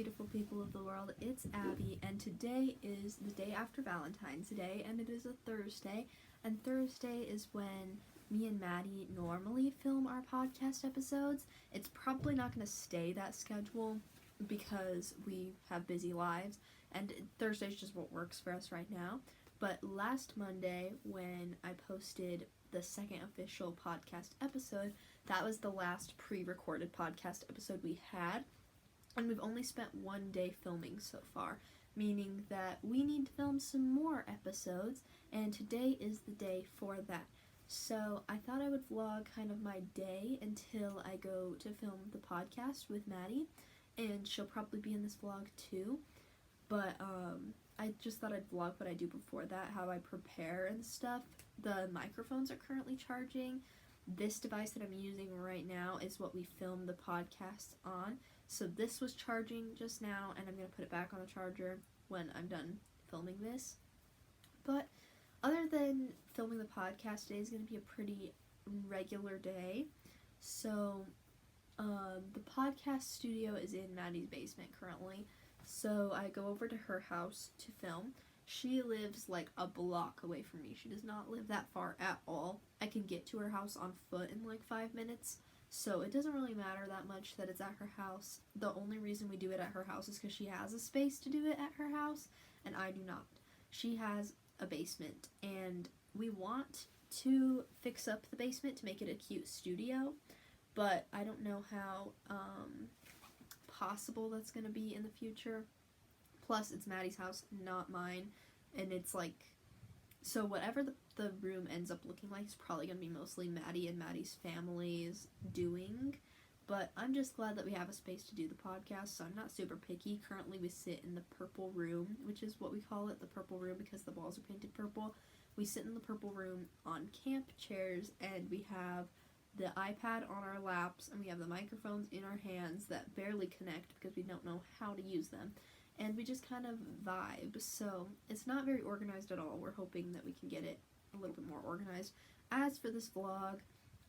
beautiful people of the world, it's Abby, and today is the day after Valentine's Day, and it is a Thursday, and Thursday is when me and Maddie normally film our podcast episodes. It's probably not going to stay that schedule because we have busy lives, and Thursday's just what works for us right now. But last Monday, when I posted the second official podcast episode, that was the last pre-recorded podcast episode we had. And we've only spent one day filming so far, meaning that we need to film some more episodes, and today is the day for that. So I thought I would vlog kind of my day until I go to film the podcast with Maddie, and she'll probably be in this vlog too. But I just thought I'd vlog what I do before that, how I prepare and stuff. The microphones are currently charging. This device that I'm using right now is what we film the podcast on. So this was charging just now, and I'm going to put it back on the charger when I'm done filming this. But other than filming the podcast, today is going to be a pretty regular day. So the podcast studio is in Maddie's basement currently. So I go over to her house to film. She lives like a block away from me. She does not live that far at all. I can get to her house on foot in like 5 minutes. So it doesn't really matter that much that it's at her house. The only reason we do it at her house is because she has a space to do it at her house, and I do not. She has a basement, and we want to fix up the basement to make it a cute studio, but I don't know how possible that's going to be in the future. Plus, it's Maddie's house, not mine, and it's like, so whatever the room ends up looking like is probably going to be mostly Maddie and Maddie's family's doing, but I'm just glad that we have a space to do the podcast, so I'm not super picky. Currently, we sit in the purple room, which is what we call it, the purple room, because the walls are painted purple. We sit in the purple room on camp chairs, and we have the iPad on our laps, and we have the microphones in our hands that barely connect because we don't know how to use them. And we just kind of vibe, so it's not very organized at all. We're hoping that we can get it a little bit more organized. As for this vlog,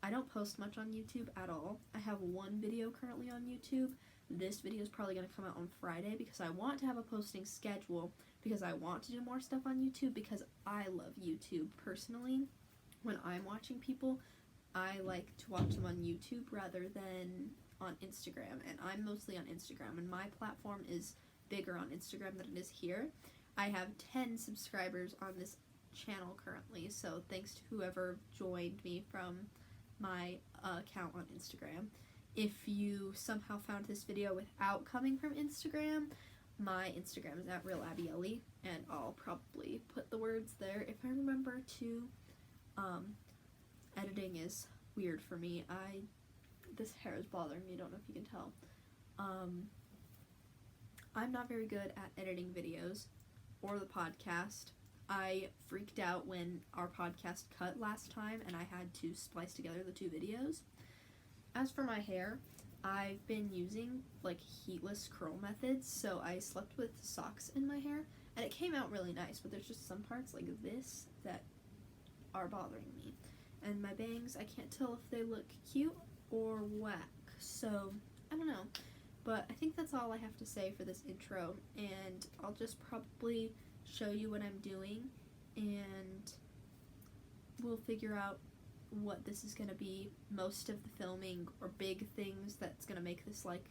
I don't post much on YouTube at all. I have one video currently on YouTube. This video is probably going to come out on Friday because I want to have a posting schedule, because I want to do more stuff on YouTube, because I love YouTube personally. When I'm watching people, I like to watch them on YouTube rather than on Instagram, and I'm mostly on Instagram, and my platform is bigger on Instagram than it is here. I have 10 subscribers on this channel currently, so thanks to whoever joined me from my account on Instagram. If you somehow found this video without coming from Instagram, my Instagram is at @RealAbbeyEllie, and I'll probably put the words there if I remember to. Editing is weird for me. This hair is bothering me, I don't know if you can tell. I'm not very good at editing videos or the podcast. I freaked out when our podcast cut last time and I had to splice together the two videos. As for my hair, I've been using like heatless curl methods, so I slept with socks in my hair and it came out really nice, but there's just some parts like this that are bothering me. And my bangs, I can't tell if they look cute or whack, so I don't know. But I think that's all I have to say for this intro, and I'll just probably show you what I'm doing, and we'll figure out what this is going to be. Most of the filming or big things that's going to make this like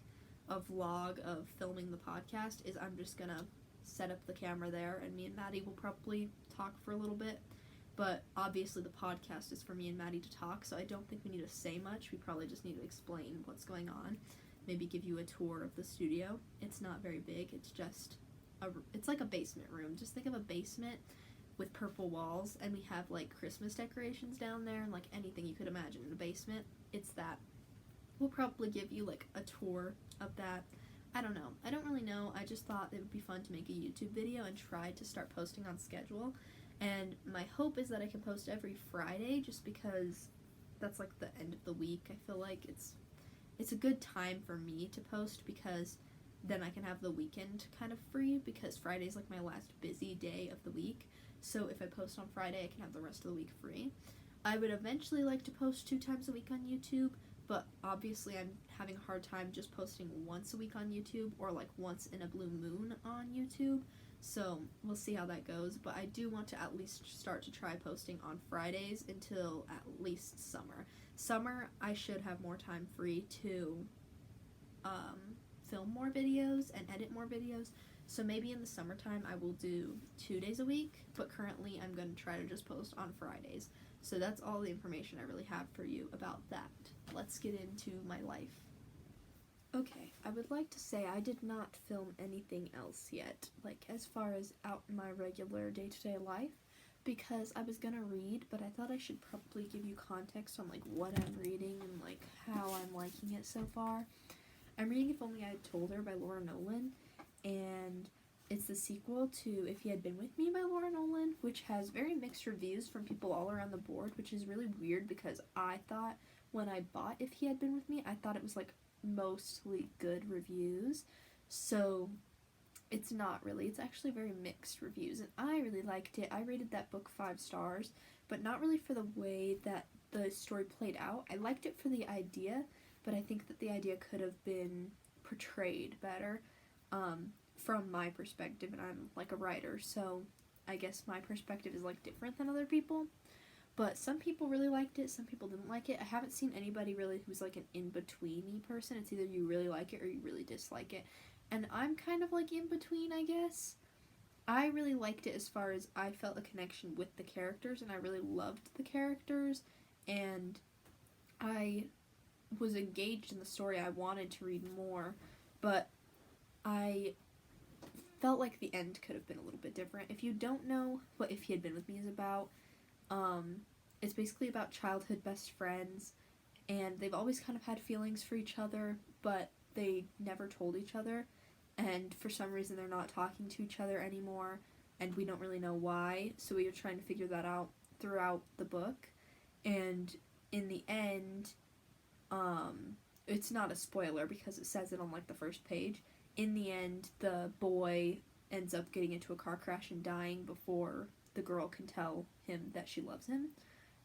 a vlog of filming the podcast is I'm just going to set up the camera there, and me and Maddie will probably talk for a little bit. But obviously the podcast is for me and Maddie to talk, so I don't think we need to say much. We probably just need to explain what's going on. Maybe give you a tour of the studio. It's not very big. It's just it's like a basement room. Just think of a basement with purple walls, and we have like Christmas decorations down there and like anything you could imagine in a basement. It's that. We'll probably give you like a tour of that. I don't know. I don't really know. I just thought it would be fun to make a YouTube video and try to start posting on schedule. And my hope is that I can post every Friday, just because that's like the end of the week. I feel like it's a good time for me to post, because then I can have the weekend kind of free, because Friday's like my last busy day of the week. So if I post on Friday, I can have the rest of the week free. I would eventually like to post 2 times a week on YouTube, but obviously I'm having a hard time just posting once a week on YouTube or like once in a blue moon on YouTube. So we'll see how that goes, but I do want to at least start to try posting on Fridays until at least summer. Summer, I should have more time free to film more videos and edit more videos. So maybe in the summertime I will do 2 days a week, but currently I'm going to try to just post on Fridays. So that's all the information I really have for you about that. Let's get into my life. Okay, I would like to say I did not film anything else yet, like as far as out in my regular day-to-day life, because I was gonna read, but I thought I should probably give you context on like what I'm reading and like how I'm liking it so far. I'm reading If Only I Had Told Her by Laura Nolan, and it's the sequel to If He Had Been With Me by Laura Nolan, which has very mixed reviews from people all around the board, which is really weird because I thought when I bought If He Had Been With Me, I thought it was like mostly good reviews. So it's not really. It's actually very mixed reviews, and I really liked it. I rated that book 5 stars, but not really for the way that the story played out. I liked it for the idea, but I think that the idea could have been portrayed better from my perspective, and I'm like a writer, so I guess my perspective is like different than other people. But some people really liked it, some people didn't like it. I haven't seen anybody really who's like an in-betweeny person. It's either you really like it or you really dislike it. And I'm kind of like in between, I guess. I really liked it as far as I felt a connection with the characters, and I really loved the characters, and I was engaged in the story. I wanted to read more, but I felt like the end could have been a little bit different. If you don't know what If He Had Been With Me is about, it's basically about childhood best friends, and they've always kind of had feelings for each other, but they never told each other, and for some reason they're not talking to each other anymore, and we don't really know why, so we are trying to figure that out throughout the book. And in the end, it's not a spoiler because it says it on like the first page. In the end, the boy ends up getting into a car crash and dying before the girl can tell him that she loves him,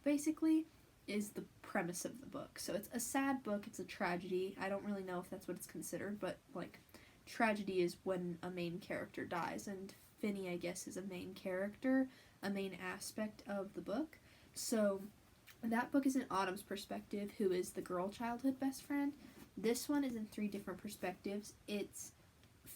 basically, is the premise of the book. So it's a sad book, it's a tragedy. I don't really know if that's what it's considered, but like, tragedy is when a main character dies, and Finney, I guess, is a main character, a main aspect of the book. So that book is in Autumn's perspective, who is the girl childhood best friend. This one is in 3 different perspectives. It's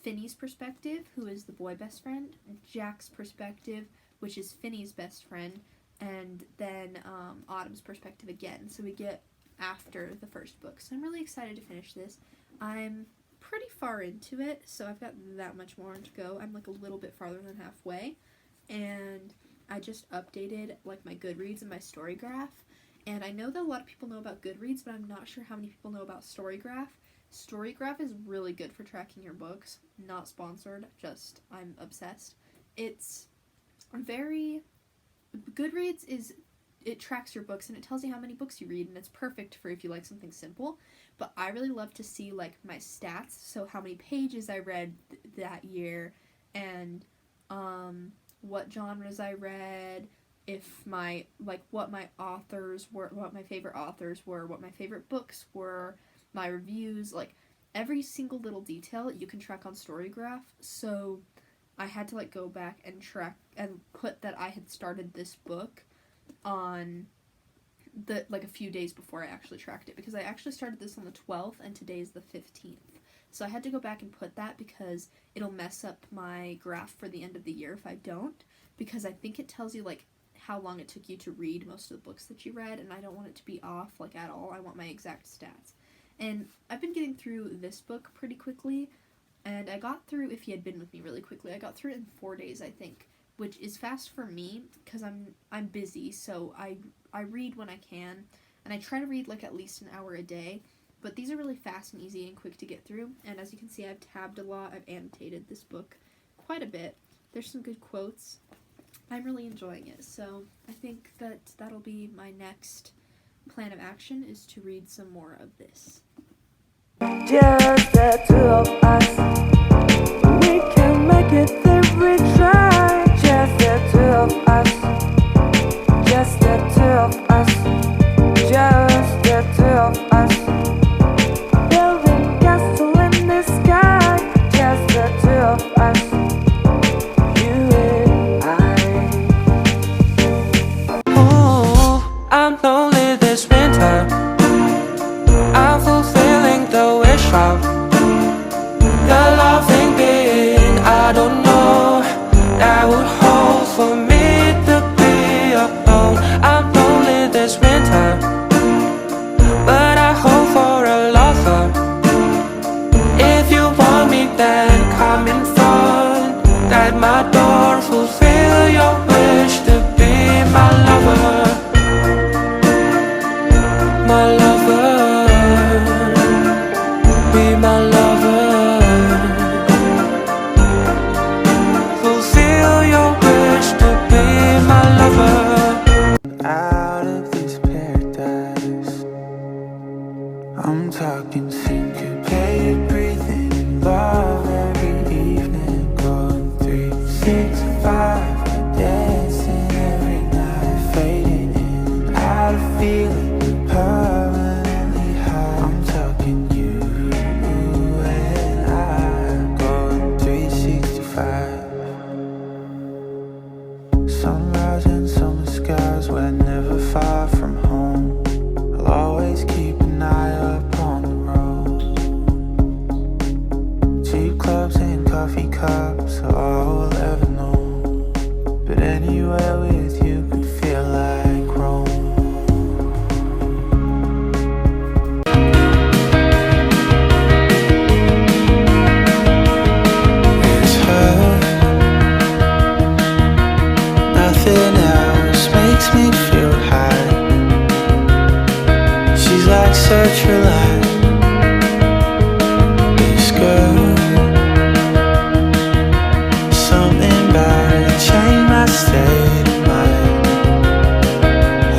Finney's perspective, who is the boy best friend, Jack's perspective, which is Finney's best friend, and then Autumn's perspective again. So we get after the first book. So I'm really excited to finish this. I'm pretty far into it, so I've got that much more to go. I'm like a little bit farther than halfway, and I just updated like my Goodreads and my Storygraph, and I know that a lot of people know about Goodreads, but I'm not sure how many people know about Storygraph. Storygraph is really good for tracking your books. Not sponsored, just I'm obsessed. It's very... Goodreads is... It tracks your books and it tells you how many books you read, and it's perfect for if you like something simple. But I really love to see like my stats, so how many pages I read that year, and what genres I read, if my like what my authors were, what my favorite authors were, what my favorite books were, my reviews, like every single little detail you can track on Storygraph. So I had to like go back and track and put that I had started this book on the like a few days before I actually tracked it, because I actually started this on the 12th and today is the 15th. So I had to go back and put that because it'll mess up my graph for the end of the year if I don't, because I think it tells you like how long it took you to read most of the books that you read, and I don't want it to be off like at all. I want my exact stats. And I've been getting through this book pretty quickly, and I got through If He Had Been With Me really quickly. I got through it in 4 days, I think, which is fast for me because I'm busy, so I read when I can, and I try to read like at least an hour a day, but these are really fast and easy and quick to get through. And as you can see, I've tabbed a lot. I've annotated this book quite a bit. There's some good quotes. I'm really enjoying it, so I think that that'll be my next plan of action, is to read some more of this. Just the two of us, we can make it if we try. Just the two of us, just the two of us, just the two of us. then come in front at my door, fulfill your wish to be my lover, my lover, be my lover, fulfill your wish to be my lover. Out of this paradise, I'm talking syncopated breathing, love every evening, going 365, dancing every night, fading in and out of feeling permanently high. I'm talking you and I, going 365. Sunrise and summer skies, we're never far from home. I'll always keep an eye up on the road. Cheap clubs and coffee cups are all we'll ever know. But anywhere with you could feel like Rome. It's her. Nothing else makes me feel high. She's like sertraline. This girl, something about her changed my state of mind.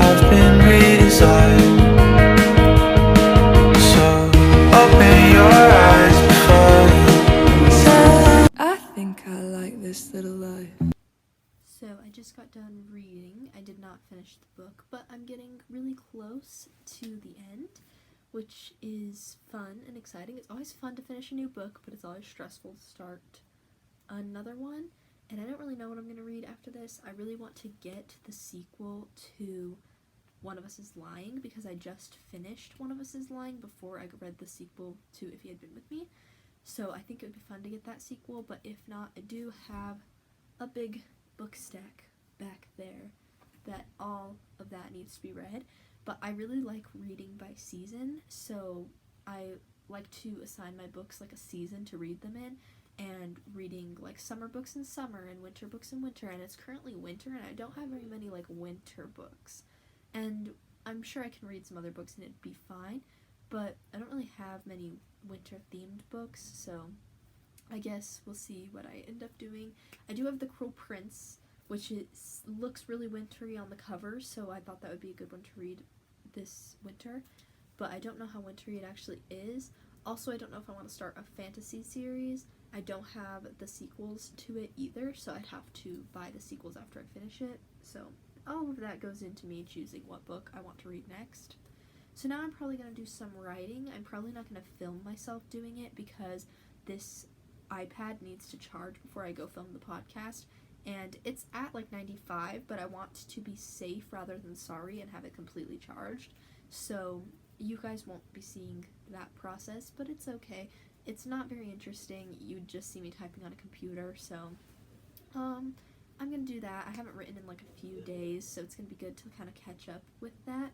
I've been redesigned. So open your eyes before you say, I think I like this little life. So I just got done reading. I did not finish the book, but I'm getting really close to the end, which is fun and exciting. It's always fun to finish a new book, but it's always stressful to start another one. And I don't really know what I'm going to read after this. I really want to get the sequel to One of Us is Lying, because I just finished One of Us is Lying before I read the sequel to If He Had Been With Me. So I think it would be fun to get that sequel, but if not, I do have a big book stack back there that all of that needs to be read. But I really like reading by season, so I like to assign my books like a season to read them in, and reading like summer books in summer and winter books in winter, and it's currently winter and I don't have very many like winter books, and I'm sure I can read some other books and it'd be fine, but I don't really have many winter themed books, so I guess we'll see what I end up doing. I do have The Cruel Prince, which looks really wintry on the cover, so I thought that would be a good one to read this winter, but I don't know how wintry it actually is. Also, I don't know if I want to start a fantasy series. I don't have the sequels to it either, so I'd have to buy the sequels after I finish it. So all of that goes into me choosing what book I want to read next. So now I'm probably going to do some writing. I'm probably not going to film myself doing it because this iPad needs to charge before I go film the podcast, and it's at like 95, but I want to be safe rather than sorry and have it completely charged. So you guys won't be seeing that process, but it's okay. It's not very interesting. You'd just see me typing on a computer, so I'm gonna do that. I haven't written in like a few days, so it's gonna be good to kind of catch up with that.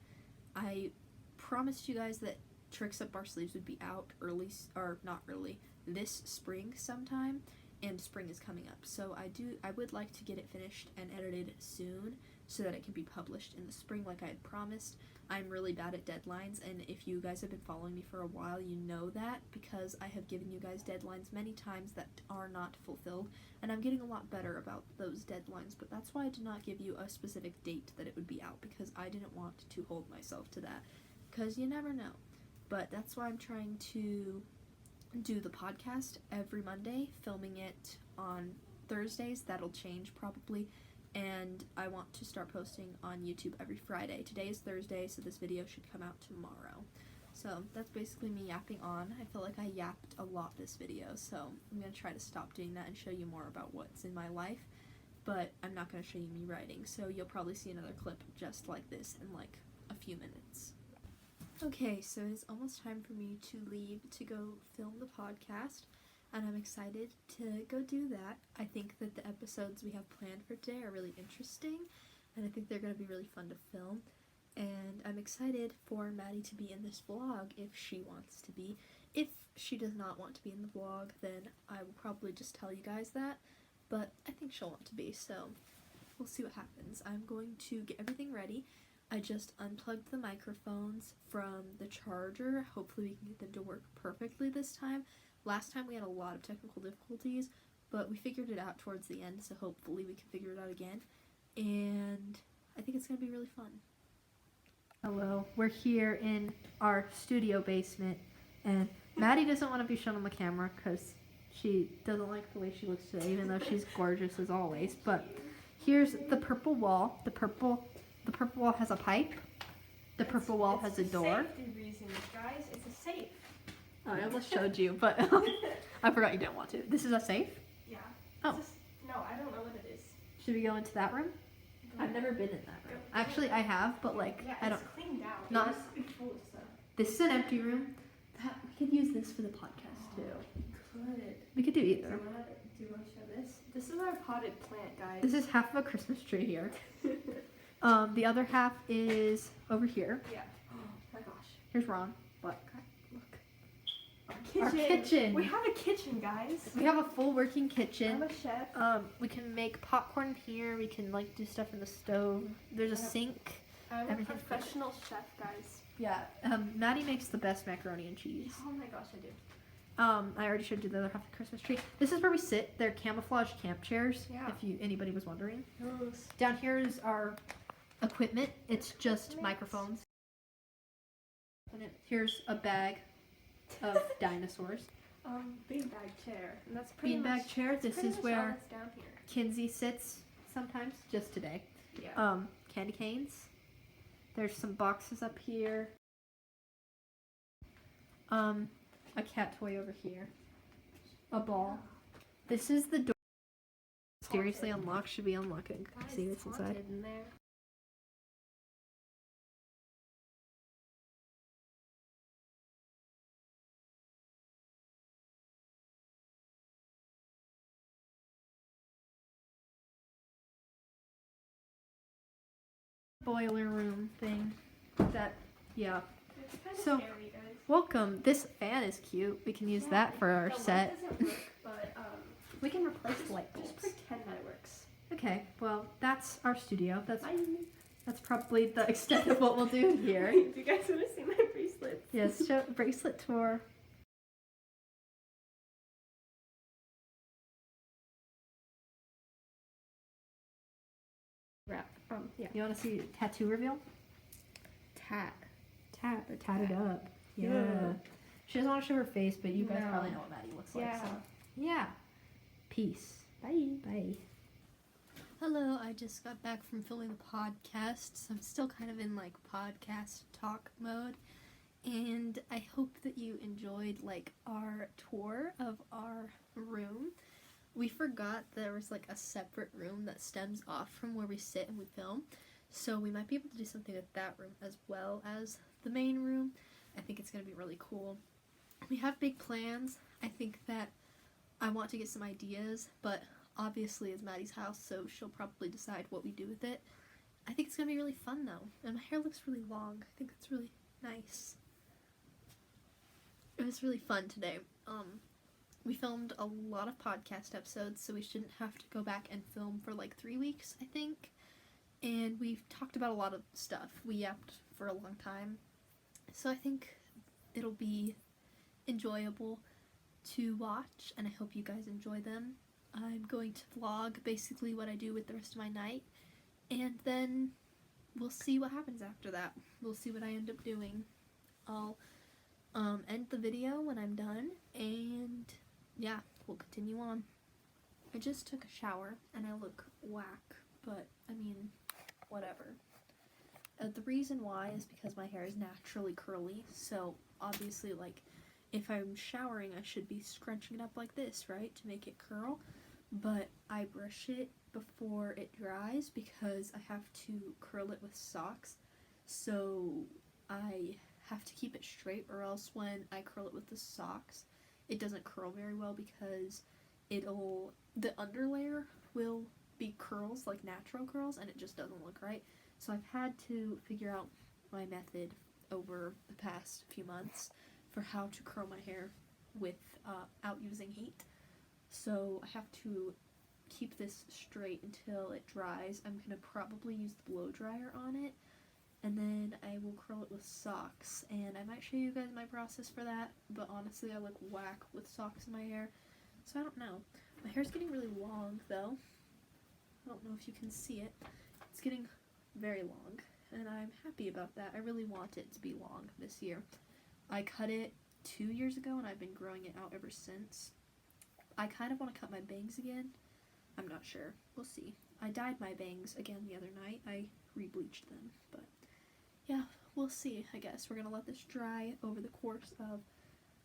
I promised you guys that Tricks Up Our Sleeves would be out early, or not early, this spring sometime, and spring is coming up, so I would like to get it finished and edited soon so that it can be published in the spring like I had promised. I'm really bad at deadlines, and if you guys have been following me for a while, you know that, because I have given you guys deadlines many times that are not fulfilled, and I'm getting a lot better about those deadlines, but that's why I did not give you a specific date that it would be out, because I didn't want to hold myself to that, because you never know. But that's why I'm trying to do the podcast every Monday, filming it on Thursdays. That'll change probably, and I want to start posting on YouTube every Friday. Today is Thursday, so this video should come out tomorrow. So that's basically me yapping on. I feel like I yapped a lot this video, so I'm going to try to stop doing that and show you more about what's in my life, but I'm not going to show you me writing, so you'll probably see another clip just like this in like a few minutes. Okay, so it's almost time for me to leave to go film the podcast, and I'm excited to go do that. I think that the episodes we have planned for today are really interesting, and I think they're going to be really fun to film, and I'm excited for Maddie to be in this vlog if she wants to be. If she does not want to be in the vlog, then I will probably just tell you guys that, but I think she'll want to be, so we'll see what happens. I'm going to get everything ready. I just unplugged the microphones from the charger. Hopefully we can get them to work perfectly this time. Last time we had a lot of technical difficulties, but we figured it out towards the end, so hopefully we can figure it out again. And I think it's going to be really fun. Hello, we're here in our studio basement, and Maddie doesn't want to be shown on the camera because she doesn't like the way she looks today, even though she's gorgeous as always. But here's the purple wall. The purple wall has a pipe. The purple wall has a door. Safety reasons, guys. It's a safe. Oh, I almost showed you, but I forgot you didn't want to. This is a safe? Yeah. Oh. No, I don't know what it is. Should we go into that room? I've never been in that room. Actually, I have, but like, Yeah, I don't. It's cleaned out. Not. It used to be full of stuff. This is an empty room. We could use this for the podcast too. Good. We could do Do either. you want to show this? This is our potted plant, guys. This is half of a Christmas tree here. The other half is over here. Yeah. Oh my gosh. Here's Ron. What? Look. Our kitchen. We have a kitchen, guys. We have a full working kitchen. I'm a chef. We can make popcorn here. We can like do stuff in the stove. There's a sink. I'm a everything's professional chef, guys. Yeah. Maddie makes the best macaroni and cheese. Oh my gosh, I do. I already showed you the other half of the Christmas tree. This is where we sit. They're camouflage camp chairs. Yeah. If anybody was wondering. Those. Down here is our equipment. It's just microphones. And here's a bag of dinosaurs. Beanbag chair. And that's pretty Beanbag much, chair. This pretty is much where all that's down here. Kinsey sits sometimes. Just today. Yeah. Candy canes. There's some boxes up here. A cat toy over here. A ball. This is the door. Mysteriously unlocked. Should we unlock it? Guys, See it's what's inside. haunted in there. Boiler room thing. Yeah. It's kind of So- scary, guys. Welcome. This fan is cute. We can use Yeah, that for our the light set. doesn't work, but We can replace the light just bulbs. pretend that it works. Okay, well, that's our studio. That's Bye. probably the extent of what we'll do here. Do you guys want to see my bracelets? Yes, show bracelet tour. Wrap. Yeah. You want to see tattoo reveal? Tat. Tatted up. Yeah. Yeah. She doesn't want to show her face, but you guys No. probably know what Maddie looks like. Yeah. So. Yeah. Peace. Bye. Bye. Hello, I just got back from filming the podcast, so I'm still kind of in like podcast talk mode. And I hope that you enjoyed like our tour of our room. We forgot there was like a separate room that stems off from where we sit and we film. So we might be able to do something with that room as well as the main room. I think it's going to be really cool. We have big plans. I think that I want to get some ideas, but obviously it's Maddie's house, so she'll probably decide what we do with it. I think it's going to be really fun though. And my hair looks really long. I think it's really nice. It was really fun today. We filmed a lot of podcast episodes, so we shouldn't have to go back and film for like 3 weeks, I think. And we've talked about a lot of stuff. We yapped for a long time. So I think it'll be enjoyable to watch, and I hope you guys enjoy them. I'm going to vlog basically what I do with the rest of my night, and then we'll see what happens after that. We'll see what I end up doing. I'll end the video when I'm done, and yeah, we'll continue on. I just took a shower, and I look whack, but I mean, whatever. The reason why is because my hair is naturally curly, so obviously, like, if I'm showering, I should be scrunching it up like this, right, to make it curl, but I brush it before it dries because I have to curl it with socks, so I have to keep it straight, or else when I curl it with the socks, it doesn't curl very well because the underlayer will be curls, like natural curls, and it just doesn't look right. So I've had to figure out my method over the past few months for how to curl my hair without using heat. So I have to keep this straight until it dries. I'm gonna probably use the blow dryer on it, and then I will curl it with socks, and I might show you guys my process for that, but honestly I look whack with socks in my hair, so I don't know. My hair's getting really long though. I don't know if you can see it. It's getting very long, and I'm happy about that. I really want it to be long this year. I cut it 2 years ago, and I've been growing it out ever since. I kind of want to cut my bangs again. I'm not sure. We'll see. I dyed my bangs again the other night. I re-bleached them, but yeah, we'll see, I guess. We're gonna let this dry over the course of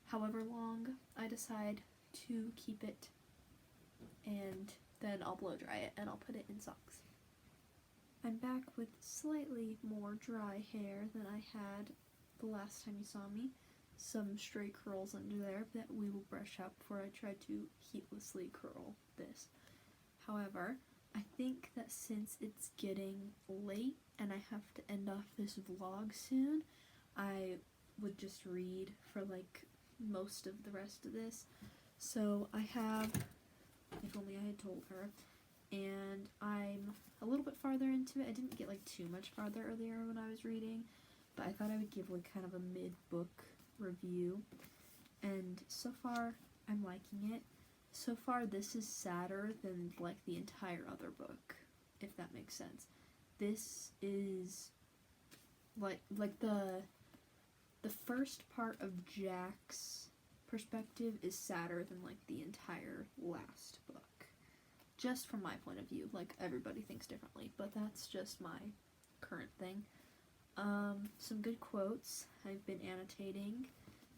however long I decide to keep it, and then I'll blow dry it and I'll put it in socks. I'm back with slightly more dry hair than I had the last time you saw me. Some stray curls under there that we will brush out before I try to heatlessly curl this. However, I think that since it's getting late and I have to end off this vlog soon, I would just read for like most of the rest of this. So I have If Only I Had Told Her, and I'm a little bit farther into it. I didn't get like too much farther earlier when I was reading, but I thought I would give like kind of a mid-book review, and so far I'm liking it. So far this is sadder than like the entire other book, if that makes sense. This is like the first part of Jack's perspective is sadder than like the entire last book, just from my point of view. Like, everybody thinks differently, but that's just my current thing. Some good quotes I've been annotating.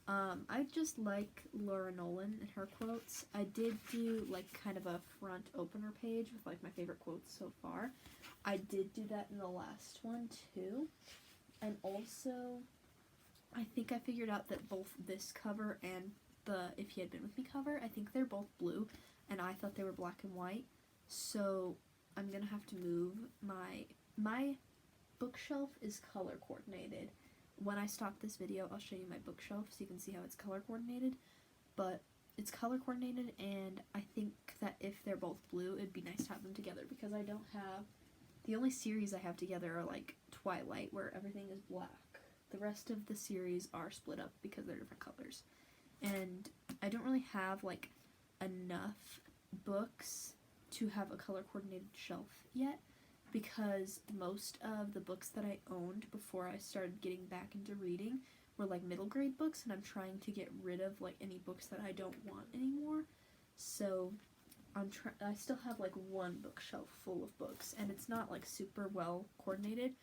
I just like Laura Nolan and her quotes. I did do like kind of a front opener page with like my favorite quotes so far. I did do that in the last one too. And also, I think I figured out that both this cover and the If He Had Been With Me cover, I think they're both blue, and I thought they were black and white. So I'm gonna have to move my bookshelf is color coordinated. When I stop this video, I'll show you my bookshelf so you can see how it's color coordinated. But it's color coordinated, and I think that if they're both blue, it'd be nice to have them together, because I don't have, the only series I have together are like Twilight, where everything is black. The rest of the series are split up because they're different colors. And I don't really have like enough books to have a color coordinated shelf yet, because most of the books that I owned before I started getting back into reading were like middle grade books, and I'm trying to get rid of like any books that I don't want anymore. So I still have like one bookshelf full of books, and it's not like super well coordinated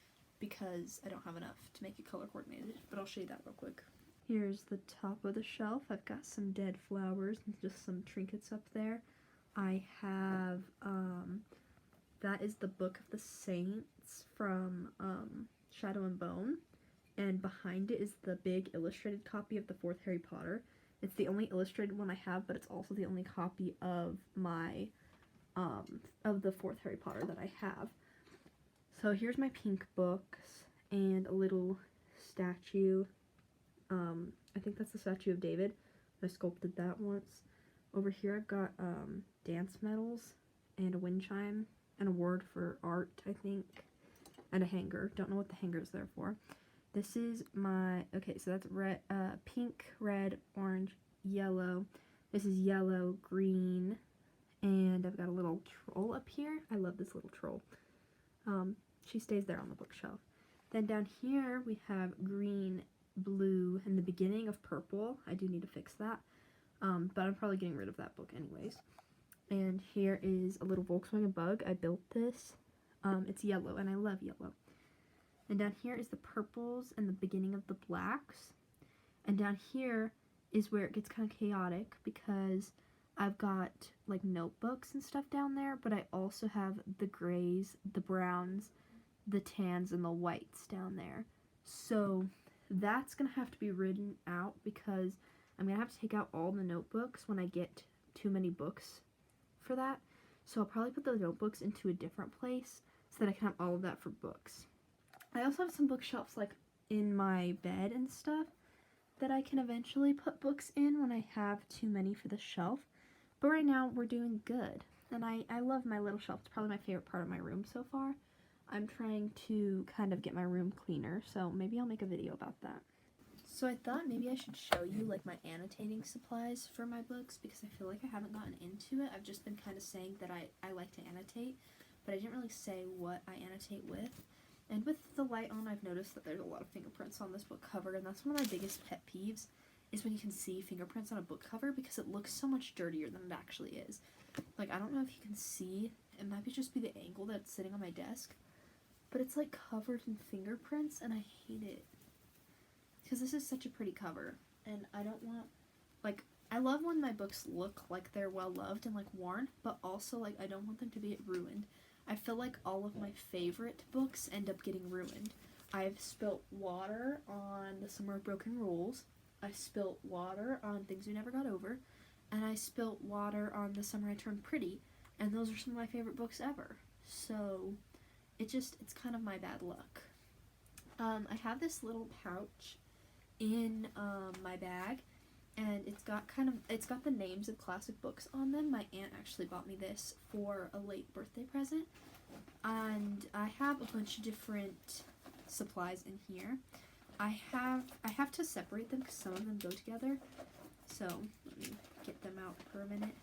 because I don't have enough to make it color coordinated, but I'll show you that real quick. Here's the top of the shelf. I've got some dead flowers and just some trinkets up there. I have, that is the Book of the Saints from Shadow and Bone, and behind it is the big illustrated copy of the 4th Harry Potter. It's the only illustrated one I have, but it's also the only copy of my, of the 4th Harry Potter that I have. So here's my pink books, and a little statue. I think that's the statue of David. I sculpted that once. Over here I've got dance medals and a wind chime and a word for art, I think, and a hanger. Don't know what the hanger is there for. This is my, okay, so that's red, pink, red, orange, yellow. This is yellow, green, and I've got a little troll up here. I love this little troll. She stays there on the bookshelf. Then down here we have green, blue, and the beginning of purple. I do need to fix that, but I'm probably getting rid of that book anyways. And here is a little Volkswagen Bug. I built this. It's yellow, and I love yellow. And down here is the purples and the beginning of the blacks. And down here is where it gets kind of chaotic, because I've got like notebooks and stuff down there, but I also have the grays, the browns, the tans, and the whites down there. So that's gonna have to be written out, because I'm gonna have to take out all the notebooks when I get too many books for that. So I'll probably put the notebooks into a different place so that I can have all of that for books. I also have some bookshelves like in my bed and stuff. that I can eventually put books in when I have too many for the shelf. But right now we're doing good. And I love my little shelf. It's probably my favorite part of my room so far. I'm trying to kind of get my room cleaner, so maybe I'll make a video about that. So I thought maybe I should show you like my annotating supplies for my books because I feel like I haven't gotten into it. I've just been kind of saying that I like to annotate, but I didn't really say what I annotate with. And with the light on, I've noticed that there's a lot of fingerprints on this book cover, and that's one of my biggest pet peeves, is when you can see fingerprints on a book cover because it looks so much dirtier than it actually is. Like, I don't know if you can see, it might just be the angle that's sitting on my desk, but it's like covered in fingerprints, and I hate it. Because this is such a pretty cover, and I don't want, like, I love when my books look like they're well loved and like worn, but also like I don't want them to be ruined. I feel like all of my favorite books end up getting ruined. I've spilt water on The Summer of Broken Rules, I spilt water on Things We Never Got Over, and I spilt water on The Summer I Turned Pretty, and those are some of my favorite books ever. So it's kind of my bad luck. I have this little pouch in my bag, and it's got the names of classic books on them. My aunt actually bought me this for a late birthday present, and I have a bunch of different supplies in here. I have to separate them because some of them go together, so let me get them out for a minute.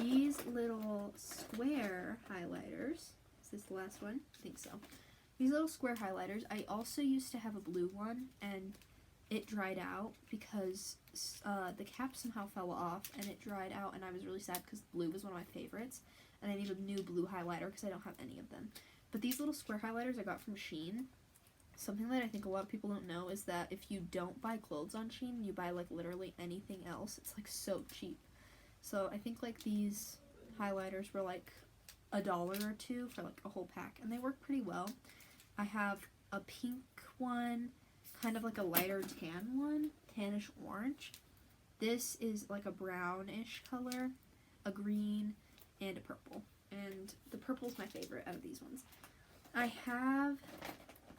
These little square highlighters, is this the last one? I think so. These little square highlighters, I also used to have a blue one, and it dried out because the cap somehow fell off, and it dried out, and I was really sad because blue was one of my favorites, and I need a new blue highlighter because I don't have any of them. But these little square highlighters I got from Shein. Something that I think a lot of people don't know is that if you don't buy clothes on Shein, you buy like literally anything else. It's like so cheap. So I think like these highlighters were like $1 or $2 for like a whole pack, and they work pretty well. I have a pink one, kind of like a lighter tan one, tannish orange. This is like a brownish color, a green, and a purple. And the purple is my favorite out of these ones.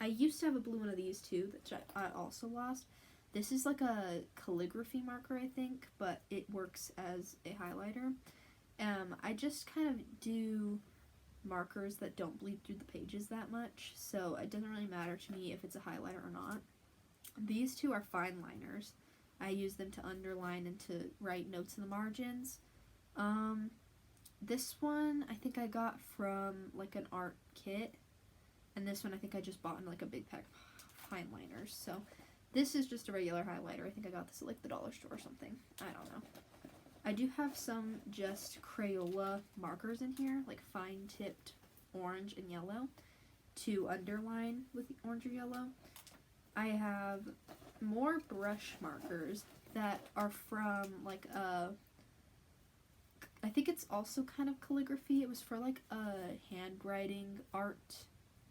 I used to have a blue one of these too, that I also lost. This is like a calligraphy marker, I think, but it works as a highlighter. I just kind of do markers that don't bleed through the pages that much, so it doesn't really matter to me if it's a highlighter or not. These two are fine liners. I use them to underline and to write notes in the margins. This one I think I got from like an art kit, and this one I think I just bought in like a big pack of fine liners. So this is just a regular highlighter. I think I got this at like the dollar store or something. I don't know. I do have some just Crayola markers in here, like fine-tipped orange and yellow, to underline with orange or yellow. I have more brush markers that are from like I think it's also kind of calligraphy. It was for like a handwriting art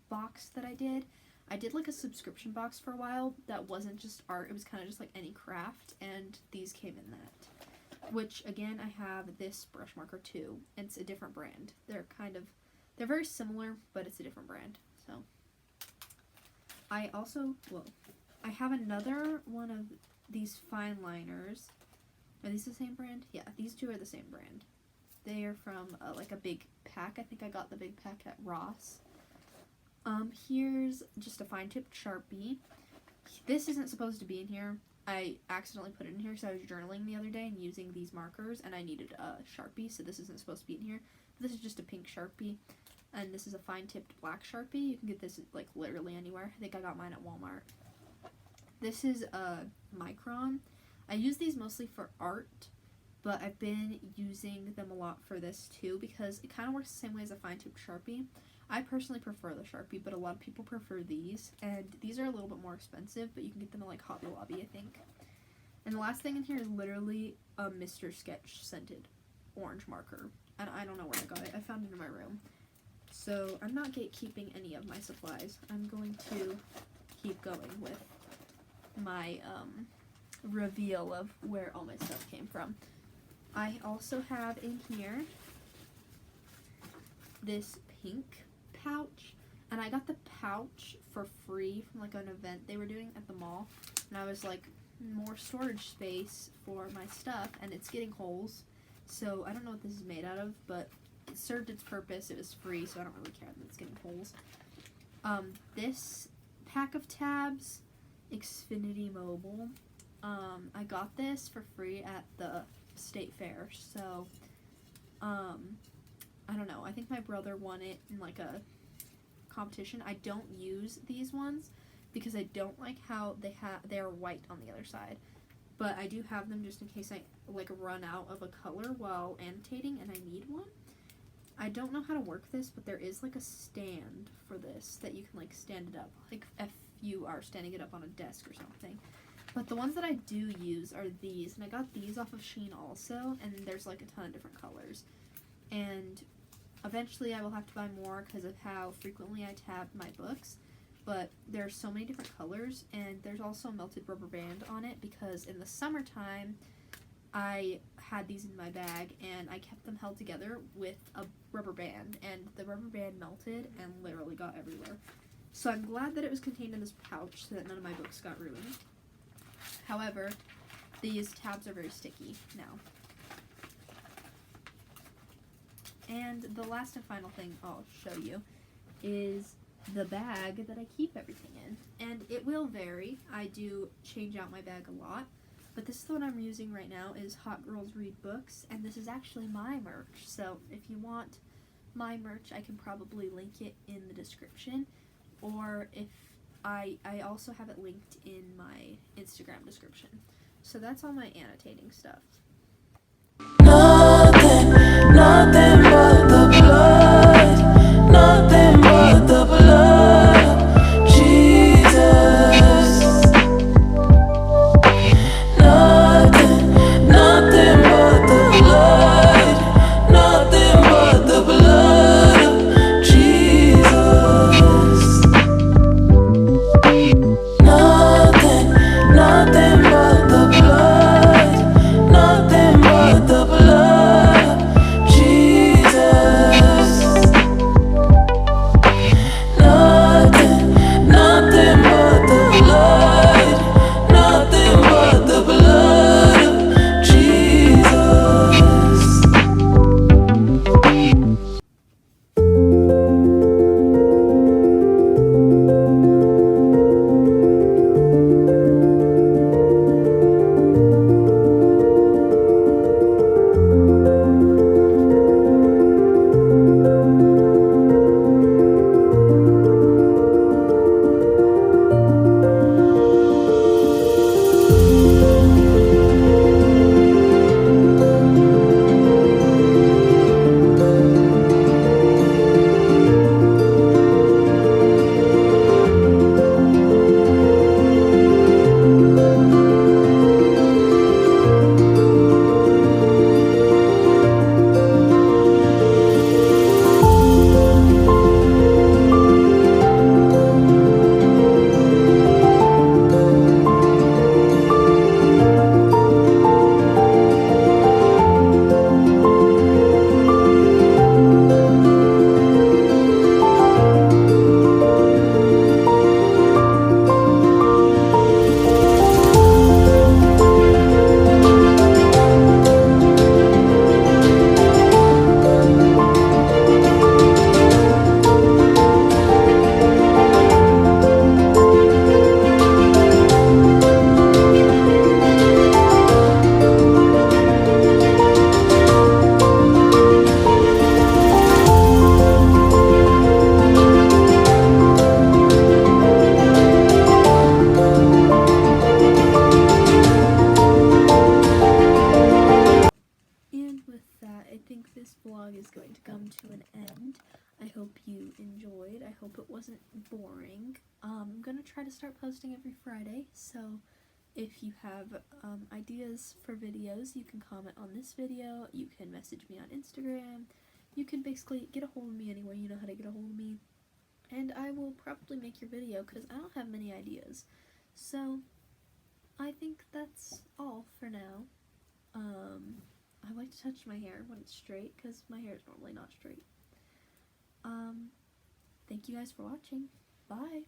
box that I did. I did like a subscription box for a while that wasn't just art, it was kind of just like any craft, and these came in that. Which, again, I have this brush marker too. It's a different brand. They're very similar, but it's a different brand. So, I have another one of these fine liners. Are these the same brand? Yeah, these two are the same brand. They are from like a big pack. I think I got the big pack at Ross. Here's just a fine-tipped Sharpie. This isn't supposed to be in here. I accidentally put it in here because I was journaling the other day and using these markers, and I needed a Sharpie, so this isn't supposed to be in here. This is just a pink Sharpie, and this is a fine-tipped black Sharpie. You can get this like literally anywhere. I think I got mine at Walmart. This is a Micron. I use these mostly for art, but I've been using them a lot for this too because it kind of works the same way as a fine-tipped Sharpie. I personally prefer the Sharpie, but a lot of people prefer these, and these are a little bit more expensive, but you can get them at like Hobby Lobby, I think. And the last thing in here is literally a Mr. Sketch scented orange marker, and I don't know where I got it. I found it in my room. So I'm not gatekeeping any of my supplies. I'm going to keep going with my reveal of where all my stuff came from. I also have in here this pink pouch, and I got the pouch for free from like an event they were doing at the mall. and I was like, more storage space for my stuff, and it's getting holes. So I don't know what this is made out of, but it served its purpose. It was free, so I don't really care that it's getting holes. This pack of tabs, Xfinity Mobile, I got this for free at the state fair, so, I don't know, I think my brother won it in, like, a competition. I don't use these ones, because I don't like how they're white on the other side, but I do have them just in case I, like, run out of a color while annotating and I need one. I don't know how to work this, but there is, like, a stand for this that you can, like, stand it up, like, if you are standing it up on a desk or something. But the ones that I do use are these, and I got these off of Shein also, and there's, like, a ton of different colors. And eventually I will have to buy more because of how frequently I tab my books, but there's so many different colors, and there's also a melted rubber band on it because in the summertime I had these in my bag and I kept them held together with a rubber band, and the rubber band melted and literally got everywhere. So I'm glad that it was contained in this pouch so that none of my books got ruined. However, these tabs are very sticky now. And the last and final thing I'll show you is the bag that I keep everything in. And it will vary. I do change out my bag a lot. But this is the one I'm using right now, is Hot Girls Read Books, and this is actually my merch. So if you want my merch, I can probably link it in the description. Or if I also have it linked in my Instagram description. So that's all my annotating stuff. Nothing but the blood, nothing but the blood, Jesus. Nothing but the blood, nothing but the blood of Jesus. Nothing but the blood, nothing but the blood of Jesus. Nothing but the blood, nothing but the blood of Jesus. This vlog is going to come to an end. I hope you enjoyed. I hope it wasn't boring. I'm gonna try to start posting every Friday, so if you have ideas for videos, you can comment on this video, you can message me on Instagram, you can basically get a hold of me anywhere you know how to get a hold of me, and I will probably make your video because I don't have many ideas. So I think that's all for now. I like to touch my hair when it's straight because my hair is normally not straight. Thank you guys for watching. Bye.